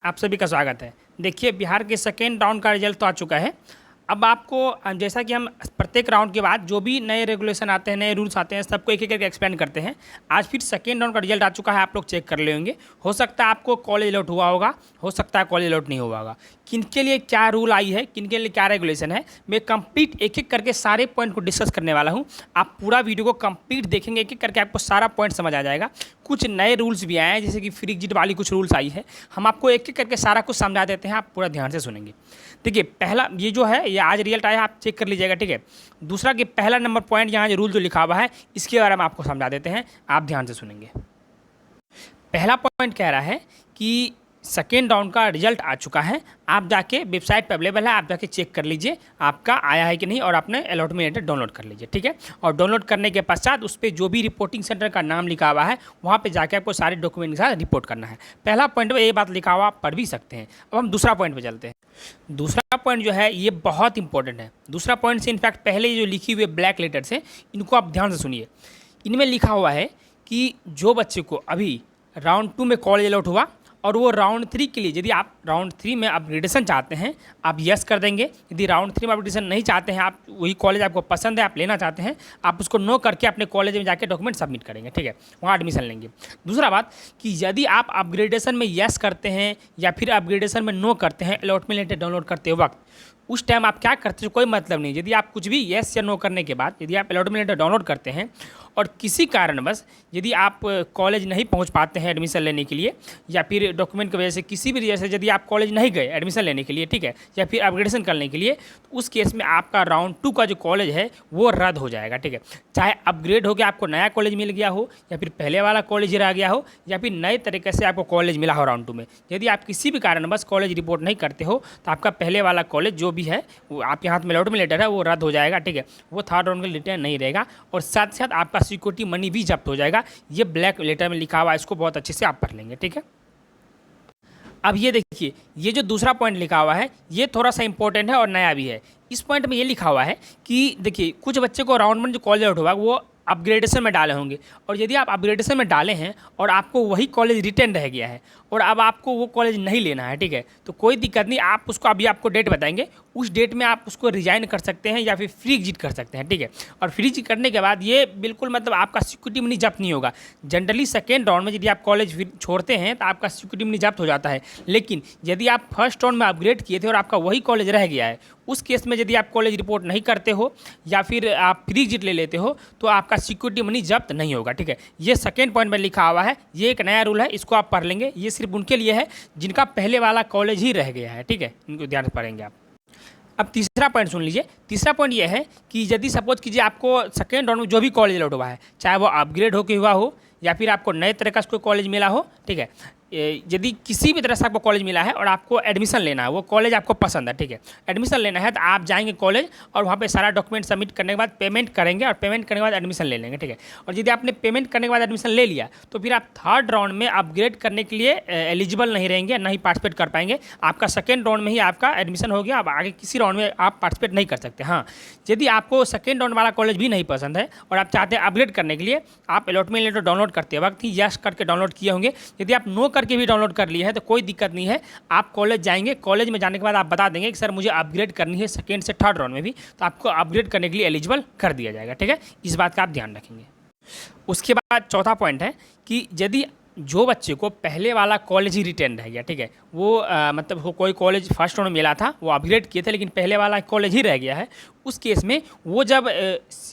आप सभी का स्वागत है। देखिए, बिहार के सेकेंड राउंड का रिजल्ट तो आ चुका है। अब आपको जैसा कि हम प्रत्येक राउंड के बाद जो भी नए रेगुलेशन आते हैं, नए रूल्स आते हैं, सबको एक एक करके एक्सप्लेन करते हैं। आज फिर सेकेंड राउंड का रिजल्ट आ चुका है, आप लोग चेक कर लेंगे। हो सकता है आपको कॉलेज अलॉट हुआ होगा, हो सकता है कॉलेज अलॉट नहीं हुआ होगा। किनके लिए क्या रूल आई है, किनके लिए क्या रेगुलेशन है, मैं कंप्लीट एक एक करके सारे पॉइंट को डिस्कस करने वाला हूँ। आप पूरा वीडियो को कंप्लीट देखेंगे, एक एक करके आपको सारा पॉइंट समझ आ जाएगा। कुछ नए रूल्स भी आए हैं, जैसे कि फ्री एग्जिट वाली कुछ रूल्स आई है। हम आपको एक एक करके सारा कुछ समझा देते हैं, आप पूरा ध्यान से सुनेंगे। देखिए, पहला ये जो है, ये आज रिजल्ट आया, आप चेक कर लीजिएगा, ठीक है। दूसरा कि पहला नंबर पॉइंट यहाँ जो रूल जो लिखा हुआ है, इसके बारे में आपको समझा देते हैं, आप ध्यान से सुनेंगे। पहला पॉइंट कह रहा है कि सेकेंड राउंड का रिजल्ट आ चुका है, आप जाके वेबसाइट पर अवेलेबल है, आप जाके चेक कर लीजिए आपका आया है कि नहीं, और आपने अलॉटमेंट लेटर डाउनलोड कर लीजिए, ठीक है। और डाउनलोड करने के पश्चात उस पर जो भी रिपोर्टिंग सेंटर का नाम लिखा हुआ है, वहाँ पे जाके आपको सारे डॉक्यूमेंट के साथ रिपोर्ट करना है। पहला पॉइंट में ये बात लिखा हुआ, आप पढ़ भी सकते हैं। अब हम दूसरा पॉइंट पर चलते हैं। दूसरा पॉइंट जो है ये बहुत इंपॉर्टेंट है। दूसरा पॉइंट से इनफैक्ट पहले जो लिखी हुई ब्लैक लेटर से, इनको आप ध्यान से सुनिए। इनमें लिखा हुआ है कि जो बच्चे को अभी राउंड 2 में कॉलेज अलॉट हुआ और वो राउंड 3 के लिए, यदि आप राउंड 3 में अपग्रेडेशन चाहते हैं, आप यस कर देंगे। यदि राउंड 3 में अपग्रेडेशन नहीं चाहते हैं, आप वही कॉलेज आपको पसंद है, आप लेना चाहते हैं, आप उसको नो करके अपने कॉलेज में जाके डॉक्यूमेंट सबमिट करेंगे, ठीक है, वहाँ एडमिशन लेंगे। दूसरा बात कि यदि आप अपग्रेडेशन में यस करते हैं या फिर अपग्रेडेशन में नो करते हैं अलॉटमेंट लेटर डाउनलोड करते वक्त, उस टाइम आप क्या करते हैं, कोई मतलब नहीं। यदि आप कुछ भी यस या नो करने के बाद यदि आप अलॉटमेंट लेटर डाउनलोड करते हैं और किसी कारणवश यदि आप कॉलेज नहीं पहुंच पाते हैं एडमिशन लेने के लिए, या फिर डॉक्यूमेंट की वजह से किसी भी वजह से यदि आप कॉलेज नहीं गए एडमिशन लेने के लिए, ठीक है, या फिर अपग्रेडेशन करने के लिए, तो उस केस में आपका राउंड 2 का जो कॉलेज है वो रद्द हो जाएगा, ठीक है। चाहे अपग्रेड हो के आपको नया कॉलेज मिल गया हो, या फिर पहले वाला कॉलेज रह गया हो, या फिर नए तरीके से आपको कॉलेज मिला हो राउंड 2 में, यदि आप किसी भी कारणवश कॉलेज रिपोर्ट नहीं करते हो, तो आपका पहले वाला कॉलेज जो भी है, वो आपके हाथ में अलॉटमेंट लेटर है, वो रद्द हो जाएगा, ठीक है। वो थर्ड राउंड का लेटर नहीं रहेगा, और साथ साथ आपका सिक्योरिटी मनी भी जब्त हो जाएगा। ये ब्लैक लेटर में लिखा हुआ है, इसको बहुत अच्छे से आप पढ़ लेंगे, ठीक है। अब ये देखिए, ये जो दूसरा पॉइंट लिखा हुआ है, ये थोड़ा सा इंपॉर्टेंट है और नया भी है। इस पॉइंट में ये लिखा हुआ है कि देखिए, कुछ बच्चे को राउंड 1 जो कॉलेज आउट होगा वो अपग्रेडेशन में डाले होंगे, और यदि आप अपग्रेडेशन में डाले हैं और आपको वही कॉलेज रिटेन रह गया है और अब आपको वो कॉलेज नहीं लेना है, ठीक है, तो कोई दिक्कत नहीं। आप उसको अभी आपको डेट बताएंगे, उस डेट में आप उसको रिजाइन कर सकते हैं या फिर फ्री एग्जिट कर सकते हैं, ठीक है। और फ्री एग्जिट करने के बाद ये बिल्कुल मतलब आपका सिक्योरिटी मनी जब्त नहीं होगा। जनरली सेकेंड राउंड में यदि आप कॉलेज छोड़ते हैं तो आपका सिक्योरिटी मनी जब्त हो जाता है, लेकिन यदि आप फर्स्ट राउंड में अपग्रेड किए थे और आपका वही कॉलेज रह गया है, उस केस में यदि आप कॉलेज रिपोर्ट नहीं करते हो या फिर आप फ्री एग्जिट ले लेते हो, तो आपका सिक्योरिटी मनी जब्त नहीं होगा, ठीक है। ये सेकेंड पॉइंट में लिखा हुआ है, ये एक नया रूल है, इसको आप पढ़ लेंगे। ये सिर्फ उनके लिए है जिनका पहले वाला कॉलेज ही रह गया है, ठीक है, इनको ध्यान से पढ़ेंगे आप। अब तीसरा पॉइंट सुन लीजिए। तीसरा पॉइंट ये है कि यदि सपोज कीजिए आपको सेकेंड राउंड में जो भी कॉलेज अलॉट हुआ है, चाहे वो अपग्रेड होकर हुआ हो या फिर आपको नए तरह का कोई कॉलेज मिला हो, ठीक है, यदि किसी भी तरह से आपको कॉलेज मिला है और आपको एडमिशन लेना है, वो कॉलेज आपको पसंद है, ठीक है, एडमिशन लेना है, तो आप जाएंगे कॉलेज और वहाँ पे सारा डॉक्यूमेंट सबमिट करने के बाद पेमेंट करेंगे, और पेमेंट करने के बाद एडमिशन ले लेंगे, ठीक है। और यदि आपने पेमेंट करने के बाद एडमिशन ले लिया, तो फिर आप थर्ड राउंड में अपग्रेड करने के लिए एलिजिबल नहीं रहेंगे, नहीं पार्टिसिपेट कर पाएंगे। आपका सेकेंड राउंड में ही आपका एडमिशन हो गया, अब आगे किसी राउंड में आप पार्टिसिपेट नहीं कर सकते। हाँ, यदि आपको सेकेंड राउंड वाला कॉलेज भी नहीं पसंद है और आप चाहते हैं अपग्रेड करने के लिए, आप अलॉटमेंट लेटर डाउनलोड करते वक्त ही यस करके डाउनलोड किए होंगे। यदि आप नो करके भी डाउनलोड कर लिए है तो कोई दिक्कत नहीं है, आप कॉलेज जाएंगे, कॉलेज में जाने के बाद आप बता देंगे कि सर मुझे अपग्रेड करनी है सेकेंड से थर्ड राउंड में भी, तो आपको अपग्रेड करने के लिए एलिजिबल कर दिया जाएगा, ठीक है। इस बात का आप ध्यान रखेंगे। उसके बाद चौथा पॉइंट है कि यदि जो बच्चे को पहले वाला कॉलेज ही रिटेन रह गया, ठीक है, वो मतलब वो कोई कॉलेज फर्स्ट राउंड में मिला था, वो अपग्रेड किए थे, लेकिन पहले वाला कॉलेज ही रह गया है, उस केस में वो जब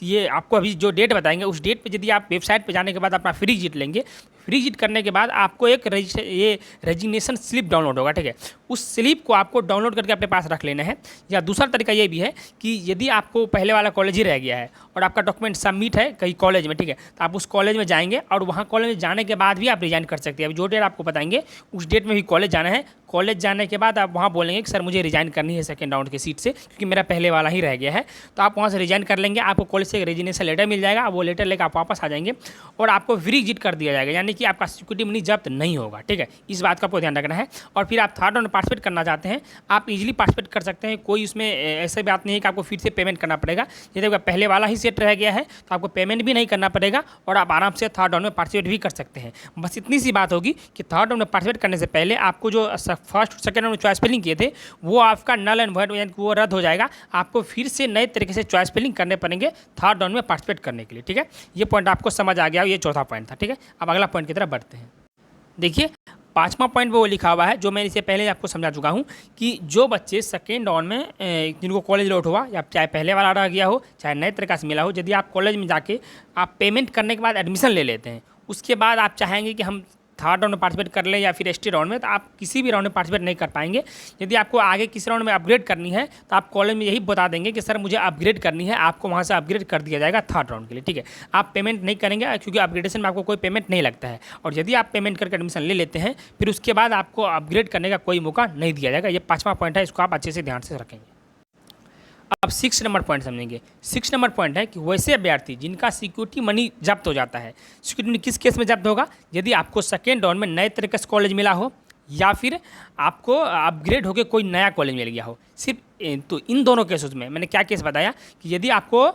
ये आपको अभी जो डेट बताएंगे, उस डेट पे यदि आप वेबसाइट पे जाने के बाद अपना फ्री एग्जिट लेंगे, फ्री एग्जिट करने के बाद आपको एक ये रेजिग्नेशन स्लिप डाउनलोड होगा, ठीक है। उस स्लिप को आपको डाउनलोड करके अपने पास रख लेना है। या दूसरा तरीका ये भी है कि यदि आपको पहले वाला कॉलेज ही रह गया है और आपका डॉक्यूमेंट सबमिट है कहीं कॉलेज में, ठीक है, तो आप उस कॉलेज में जाएंगे और वहाँ कॉलेज में जाने के बाद भी आप रिजाइन कर सकते हैं। अभी जो डेट आपको बताएंगे उस डेट में भी कॉलेज जाना है। कॉलेज जाने के बाद आप वहाँ बोलेंगे कि सर मुझे रिजाइन करनी है सेकंड राउंड की सीट से, क्योंकि मेरा पहले वाला ही रह गया है, तो आप वहाँ से रिजाइन कर लेंगे। आपको कॉलेज से एक रेजिग्नेशन लेटर मिल जाएगा, वो लेटर लेकर आप वापस आ जाएंगे और आपको फ्री एग्जिट कर दिया जाएगा, यानी कि आपका सिक्योरिटी मनी जब्त नहीं होगा, ठीक है। इस बात का आपको ध्यान रखना है। और फिर आप थर्ड राउंड में पार्टिसिपेट करना चाहते हैं, आप इजीली पार्टिसिपेट कर सकते हैं, कोई उसमें ऐसी बात नहीं है कि आपको फिर से पेमेंट करना पड़ेगा। यदि आपका पहले वाला ही सेट रह गया है तो आपको पेमेंट भी नहीं करना पड़ेगा और आप आराम से थर्ड राउंड में पार्टिसिपेट भी कर सकते हैं। बस इतनी सी बात होगी कि थर्ड राउंड में पार्टिसिपेट करने से पहले आपको जो फर्स्ट सेकंड राउंड में चॉइस फिलिंग किए थे वो आपका नल एंड वॉइड यानी कि वो रद्द हो जाएगा। आपको फिर से नए तरीके से चॉइस फिलिंग करने पड़ेंगे थर्ड राउंड में पार्टिसिपेट करने के लिए, ठीक है। ये पॉइंट आपको समझ आ गया, ये चौथा पॉइंट था, ठीक है। अब अगला पॉइंट की तरफ बढ़ते हैं। देखिए पाँचवा पॉइंट वो लिखा हुआ है जो मैं इसे पहले आपको समझा चुका हूँ कि जो बच्चे सेकेंड राउंड में जिनको कॉलेज लॉट हुआ या चाहे पहले वाला रह गया हो चाहे नए तरीका से मिला हो, यदि आप कॉलेज में जाके आप पेमेंट करने के बाद एडमिशन ले लेते हैं, उसके बाद आप चाहेंगे कि हम थर्ड राउंड में पार्टिसिपेट कर लें या फिर एसटी राउंड में, तो आप किसी भी राउंड में पार्टिसिपेट नहीं कर पाएंगे। यदि आपको आगे किसी राउंड में अपग्रेड करनी है तो आप कॉलेज में यही बता देंगे कि सर मुझे अपग्रेड करनी है, आपको वहाँ से अपग्रेड कर दिया जाएगा थर्ड राउंड के लिए, ठीक है। आप पेमेंट नहीं करेंगे क्योंकि अपग्रेडेशन में आपको कोई पेमेंट नहीं लगता है, और यदि आप पेमेंट करके एडमिशन ले लेते हैं फिर उसके बाद आपको अपग्रेड करने का कोई मौका नहीं दिया जाएगा। ये पाँचवा पॉइंट है, इसको आप अच्छे से ध्यान से रखेंगे। अब 6 नंबर पॉइंट समझेंगे। 6 नंबर पॉइंट है कि वैसे अभ्यर्थी जिनका सिक्योरिटी मनी जब्त हो जाता है। सिक्योरिटी मनी किस केस में जब्त होगा? यदि आपको सेकेंड राउंड में नए तरीके से कॉलेज मिला हो या फिर आपको अपग्रेड होकर कोई नया कॉलेज मिल गया हो। सिर्फ तो इन दोनों केसेस में मैंने क्या केस बताया कि यदि आपको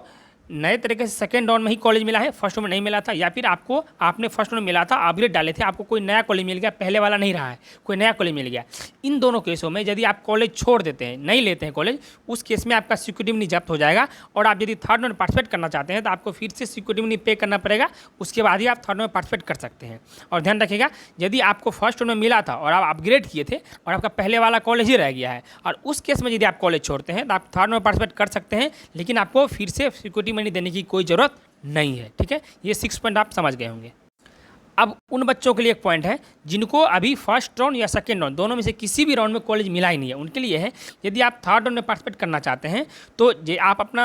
नए तरीके से सेकेंड राउंड में ही कॉलेज मिला है, फर्स्ट राउंड में नहीं मिला था, या फिर आपने फर्स्ट राउंड में मिला था, अपग्रेड डाले थे, आपको कोई नया कॉलेज मिल गया, पहले वाला नहीं रहा है, कोई नया कॉलेज मिल गया। इन दोनों केसों में यदि आप कॉलेज छोड़ देते हैं, नहीं लेते हैं कॉलेज, उस केस में आपका सिक्योरिटी मनी जब्त हो जाएगा। और आप यदि थर्ड राउंड में पार्टिसिपेट करना चाहते हैं तो आपको फिर से सिक्योरिटी मनी पे करना पड़ेगा, उसके बाद ही आप थर्ड राउंड में पार्टिसिपेट कर सकते हैं। और ध्यान रखिएगा, यदि आपको फर्स्ट राउंड में मिला था और आप अपग्रेड किए थे और आपका पहले वाला कॉलेज ही रह गया है, और उस केस में यदि आप कॉलेज छोड़ते हैं तो आप थर्ड राउंड में पार्टिसिपेट कर सकते हैं, लेकिन आपको फिर से सिक्योरिटी मनी देने की कोई जरूरत नहीं है, ठीक है। ये 6 पॉइंट आप समझ गए होंगे। अब उन बच्चों के लिए एक पॉइंट है जिनको अभी फर्स्ट राउंड या सेकेंड राउंड दोनों में से किसी भी राउंड में कॉलेज मिला ही नहीं है, उनके लिए है यदि आप थर्ड राउंड में पार्टिसिपेट करना चाहते हैं तो आप अपना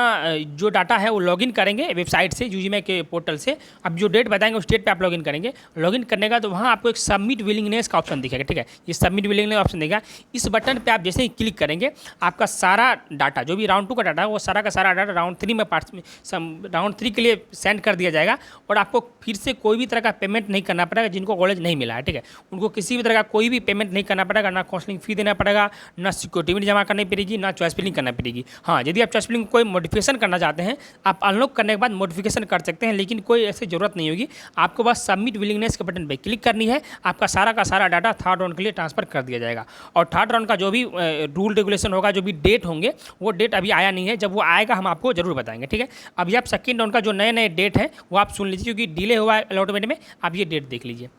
जो डाटा है वो लॉगिन करेंगे वेबसाइट से, यूजीमे के पोर्टल से। अब जो डेट बताएंगे उस डेट पे आप लॉगिन करेंगे। लॉगिन करने का तो वहाँ आपको एक सबमिट विलिंगनेस का ऑप्शन दिखेगा, ठीक है। ये सबमिट विलिंगनेस ऑप्शन देगा। इस बटन पर आप जैसे ही क्लिक करेंगे आपका सारा डाटा जो भी राउंड 2 का डाटा है वो सारा का सारा डाटा राउंड 3 में राउंड 3 के लिए सेंड कर दिया जाएगा, और आपको फिर से कोई भी तरह का पेमेंट नहीं करना पड़ेगा। जिनको कॉलेज नहीं मिला है, ठीक है, उनको किसी भी तरह का कोई भी पेमेंट नहीं करना पड़ेगा, ना काउंसलिंग फी देना पड़ेगा, ना सिक्योरिटी मनी जमा करनी पड़ेगी, ना चॉइस फिलिंग करना पड़ेगी। हाँ, यदि आप चॉइस फिलिंग कोई मॉडिफिकेशन करना चाहते हैं आप अनलॉक करने के बाद मॉडिफिकेशन कर सकते हैं, लेकिन कोई ऐसी जरूरत नहीं होगी। आपको बस सबमिट विलिंगनेस के बटन पर क्लिक करनी है, आपका सारा का सारा डाटा थर्ड राउंड के लिए ट्रांसफर कर दिया जाएगा। और थर्ड राउंड का जो भी रूल रेगुलेशन होगा, जो भी डेट होंगे, वो डेट अभी आया नहीं है, जब वो आएगा हम आपको जरूर बताएंगे, ठीक है। अभी आप सेकेंड राउंड का जो नए नए डेट है वो आप सुन लीजिए, क्योंकि डिले हुआ है अलॉटमेंट में। आप ये डेट देख लीजिए,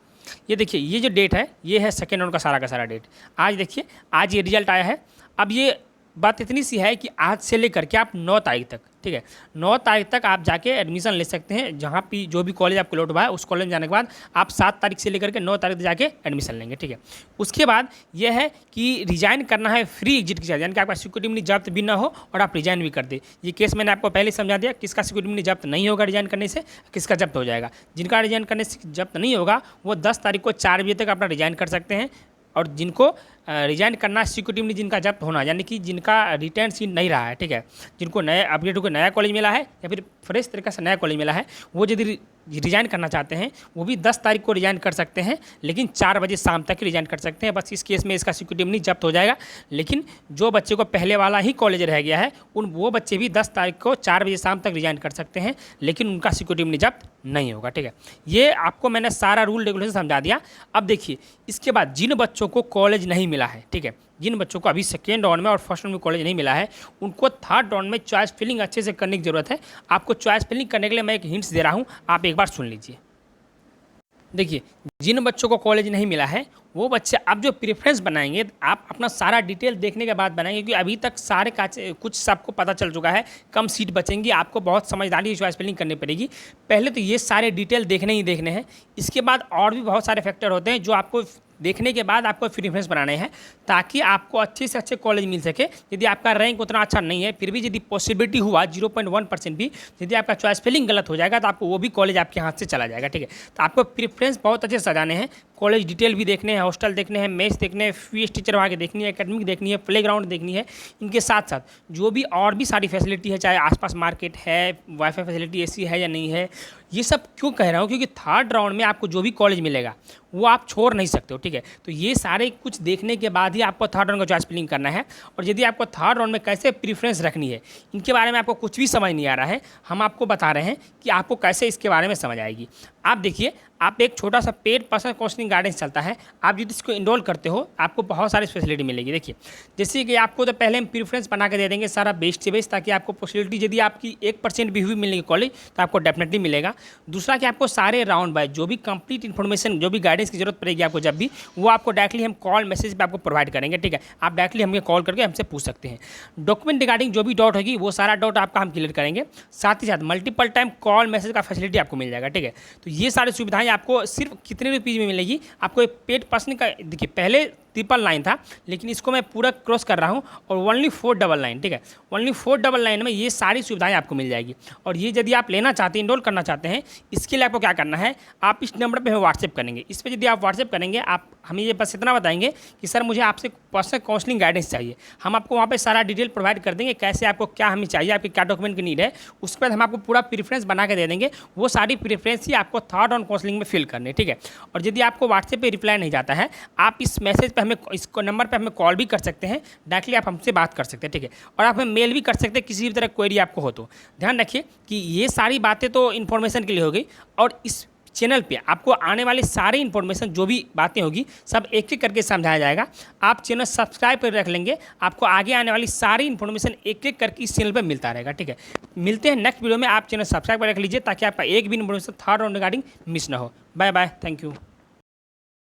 ये देखिए, ये जो डेट है ये है सेकेंड राउंड का सारा डेट। आज देखिए, आज ये रिजल्ट आया है। अब ये बात इतनी सी है कि आज से लेकर के आप 9 तारीख तक, ठीक है, 9 तारीख तक आप जाके एडमिशन ले सकते हैं। जहाँ भी जो भी कॉलेज आपको लॉट हुआ है उस कॉलेज में जाने के बाद आप 7 तारीख से लेकर के 9 तारीख तक जाके एडमिशन लेंगे, ठीक है। उसके बाद यह है कि रिजाइन करना है फ्री एग्जिट के साथ, यानी कि आपका सिक्योरिटी मनी जब्त भी ना हो और आप रिजाइन भी कर दे। ये केस मैंने आपको पहले समझा दिया, किसका सिक्योरिटी मनी जब्त नहीं होगा रिजाइन करने से, किसका जब्त हो जाएगा। जिनका रिजाइन करने से जब्त नहीं होगा वो 10 तारीख को 4 बजे तक अपना रिजाइन कर सकते हैं, और जिनको रिजाइन करना सिक्योरिटी मनी जिनका जब्त होना, यानी कि जिनका रिटर्न सीट नहीं रहा है, ठीक है, जिनको नए अपग्रेड होकर नया कॉलेज मिला है या फिर फ्रेश तरीके से नया कॉलेज मिला है, वो यदि रिजाइन करना चाहते हैं वो भी 10 तारीख को रिजाइन कर सकते हैं, लेकिन 4 बजे शाम तक रिजाइन कर सकते हैं। बस इस केस में इसका सिक्योरिटी मनी जब्त हो जाएगा। लेकिन जो बच्चे को पहले वाला ही कॉलेज रह गया है वो बच्चे भी 10 तारीख को 4 बजे शाम तक रिजाइन कर सकते हैं, लेकिन उनका सिक्योरिटी मनी जब्त नहीं होगा, ठीक है। ये आपको मैंने सारा रूल रेगुलेशन समझा दिया। अब देखिए, इसके बाद जिन बच्चों को कॉलेज नहीं मिला है, ठीक है, जिन बच्चों को अभी सेकेंड राउंड में और फर्स्ट राउंड में कॉलेज नहीं मिला है, उनको थर्ड राउंड में चॉइस फिलिंग अच्छे से करने की जरूरत है। आपको चॉइस फिलिंग करने के लिए मैं एक हिंट्स दे रहा हूँ, आप एक बार सुन लीजिए। देखिए, जिन बच्चों को कॉलेज नहीं मिला है वो बच्चे अब जो प्रेफरेंस बनाएंगे आप अपना सारा डिटेल देखने के बाद बनाएंगे, क्योंकि अभी तक सारे कुछ सबको पता चल चुका है, कम सीट बचेंगी, आपको बहुत समझदारी से चॉइस फिलिंग करनी पड़ेगी। पहले तो ये सारे डिटेल देखने ही देखने हैं, इसके बाद और भी बहुत सारे फैक्टर होते हैं जो आपको देखने के बाद आपको प्रेफरेंस बनाने हैं, ताकि आपको अच्छे से अच्छे कॉलेज मिल सके। यदि आपका रैंक उतना अच्छा नहीं है, फिर भी यदि पॉसिबिलिटी हुआ 0.1% भी, यदि आपका चॉइस फिलिंग गलत हो जाएगा तो आपको वो भी कॉलेज आपके हाथ से चला जाएगा, ठीक है। तो आपको प्रेफरेंस बहुत अच्छे से सजाने हैं, कॉलेज डिटेल भी देखने हैं, हॉस्टल देखने हैं, मेस देखने हैं, फीस टीचर वहाँ के देखनी है, एकेडमिक देखनी है, प्लेग्राउंड देखनी है। इनके साथ साथ जो भी और भी सारी फैसिलिटी है, चाहे आसपास मार्केट है, वाईफाई फैसिलिटी ऐसी है या नहीं है, ये सब क्यों कह रहा हूँ, क्योंकि थर्ड राउंड में आपको जो भी कॉलेज मिलेगा वो आप छोड़ नहीं सकते हो, ठीक है। तो ये सारे कुछ देखने के बाद ही आपको थर्ड राउंड का चॉइस फिलिंग करना है। और यदि आपको थर्ड राउंड में कैसे प्रेफरेंस रखनी है, इनके बारे में आपको कुछ भी समझ नहीं आ रहा है, हम आपको बता रहे हैं कि आपको कैसे इसके बारे में समझ आएगी। आप देखिए, आप एक छोटा सा पेड पर्सनल काउंसलिंग गाइडेंस चलता है, आप यदि इसको इनरोल करते हो आपको बहुत सारी फैसिलिटी मिलेगी। देखिए जैसे कि आपको तो पहले हम प्रेफरेंस बना के दे देंगे सारा बेस्ट से बेस्ट, ताकि आपको पॉसिबिलिटी यदि आपकी 1% भी हुई मिलेगी कॉलेज तो आपको डेफिनेटली मिलेगा। दूसरा कि आपको सारे राउंड बाय जो भी कंप्लीट इन्फॉर्मेशन, जो भी गाइडेंस की जरूरत पड़ेगी आपको जब भी, वो आपको डायरेक्टली हम कॉल मैसेज पे आपको प्रोवाइड करेंगे। ठीक है, आप डायरेक्टली हमें कॉल करके हमसे पूछ सकते हैं। डॉक्यूमेंट रिगार्डिंग जो भी डाउट होगी वो सारा डाउट आपका हम क्लियर करेंगे। साथ ही साथ मल्टीपल टाइम कॉल मैसेज का फैसिलिटी आपको मिल जाएगा। ठीक है, तो ये सारी सुविधाएं आपको सिर्फ कितने रुपीज़ में मिलेगी? आपको एक पेड पर्सन का, देखिए पहले 999 था, लेकिन इसको मैं पूरा क्रॉस कर रहा हूँ और ओनली 499। ठीक है, ओनली 499 में ये सारी सुविधाएं आपको मिल जाएगी। और ये यदि आप लेना चाहते हैं, इनरोल करना चाहते हैं, इसके लिए आपको क्या करना है, आप इस नंबर पे हमें व्हाट्सएप करेंगे। इस पर यदि आप व्हाट्सएप करेंगे, आप हमें ये बस इतना बताएंगे कि सर मुझे आपसे पर्सनल काउंसलिंग गाइडेंस चाहिए, हम आपको वहाँ पे सारा डिटेल प्रोवाइड कर देंगे, कैसे आपको क्या हमें चाहिए, आपके क्या डॉक्यूमेंट की नीड है, उसके बाद हम आपको पूरा प्रेफरेंस बना के दे देंगे। वो सारी प्रेफरेंस ही आपको थर्ड राउंड काउंसलिंग में फिल करने। ठीक है, और यदि आपको व्हाट्सएप पे रिप्लाई नहीं जाता है, आप इस मैसेज पे हमें, इस नंबर पे हमें कॉल भी कर सकते हैं, डायरेक्टली आप हमसे बात कर सकते हैं। ठीक है, और आप हमें मेल भी कर सकते हैं किसी भी तरह क्वेरी आपको हो तो। ध्यान रखिए कि ये सारी बातें तो इन्फॉर्मेशन के लिए हो गई, और इस चैनल पे आपको आने वाली सारी इन्फॉर्मेशन जो भी बातें होगी सब एक एक करके समझाया जाएगा। आप चैनल सब्सक्राइब कर रख लेंगे, आपको आगे आने वाली सारी इन्फॉर्मेशन एक एक करके इस चैनल पे मिलता रहेगा। ठीक है, मिलते हैं नेक्स्ट वीडियो में। आप चैनल सब्सक्राइब कर रख लीजिए ताकि आपका एक भी information third round regarding miss ना हो। Bye bye, thank you.